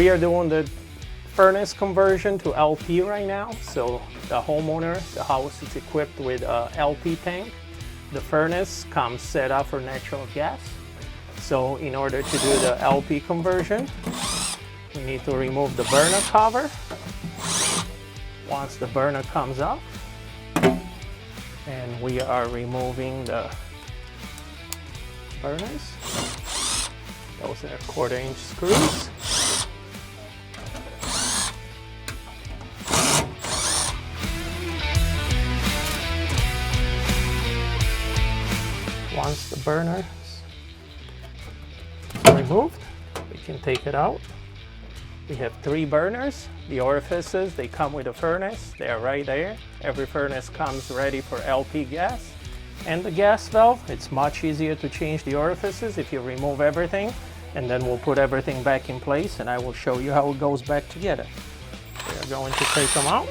We are doing the furnace conversion to LP right now. So the homeowner, the house is equipped with a LP tank. The furnace comes set up for natural gas. So in order to do the LP conversion, we need to remove the burner cover. Once the burner comes off, and we are removing the burners. Those are 1/4-inch screws. Once the burner is removed, we can take it out. We have 3 burners. The orifices, they come with a furnace. They are right there. Every furnace comes ready for LP gas. And the gas valve, it's much easier to change the orifices if you remove everything, and then we'll put everything back in place and I will show you how it goes back together. We are going to take them out.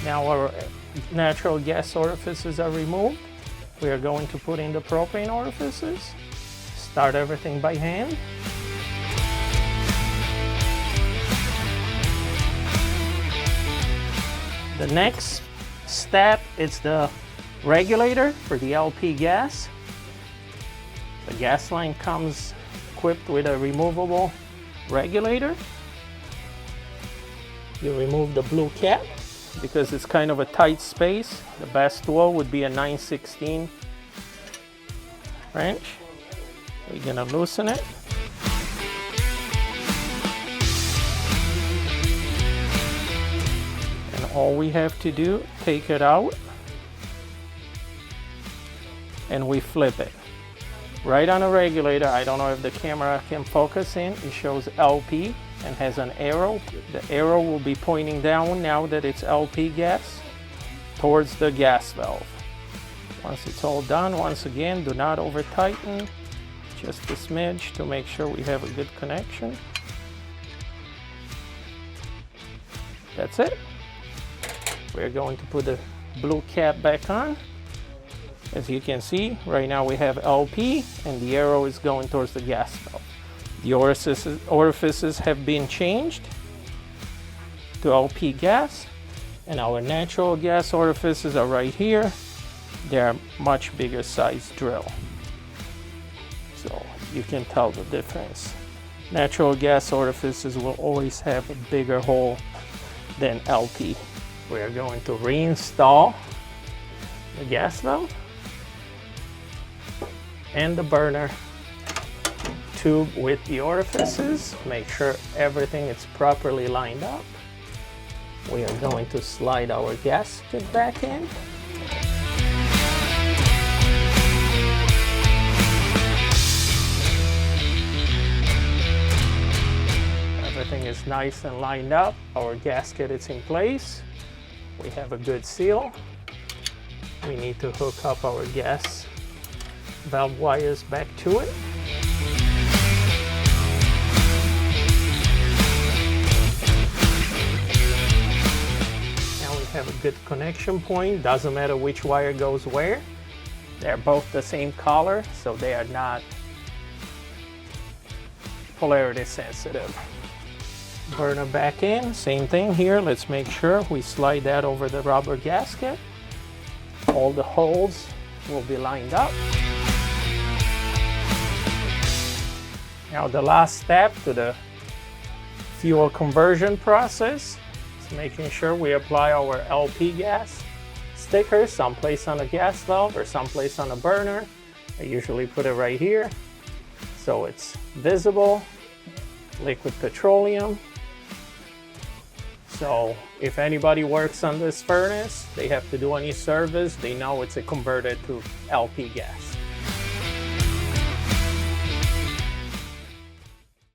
Now our natural gas orifices are removed. We are going to put in the propane orifices. Start everything by hand. The next step is the regulator for the LP gas. The gas line comes equipped with a removable regulator. You remove the blue cap because it's kind of a tight space. The best tool would be a 9/16 wrench. We're gonna loosen it. And all we have to do, take it out and we flip it. Right on a regulator, I don't know if the camera can focus in, it shows LP and has an arrow. The arrow will be pointing down now that it's LP gas towards the gas valve. Once it's all done, once again, do not over tighten. Just a smidge to make sure we have a good connection. That's it. We're going to put the blue cap back on. As you can see, right now we have LP and the arrow is going towards the gas valve. The orifices have been changed to LP gas, and our natural gas orifices are right here. They are much bigger size drill. So you can tell the difference. Natural gas orifices will always have a bigger hole than LP. We are going to reinstall the gas valve and the burner tube with the orifices. Make sure everything is properly lined up. We are going to slide our gasket back in. Everything is nice and lined up. Our gasket is in place. We have a good seal. We need to hook up our gas valve wires back to it. Now we have a good connection point. Doesn't matter which wire goes where. They're both the same color, so they are not polarity sensitive. Burner back in, same thing here. Let's make sure we slide that over the rubber gasket. All the holes will be lined up. Now the last step to the fuel conversion process is making sure we apply our LP gas sticker someplace on the gas valve or someplace on the burner. I usually put it right here so it's visible. Liquid petroleum. So if anybody works on this furnace, they have to do any service, they know it's converted to LP gas.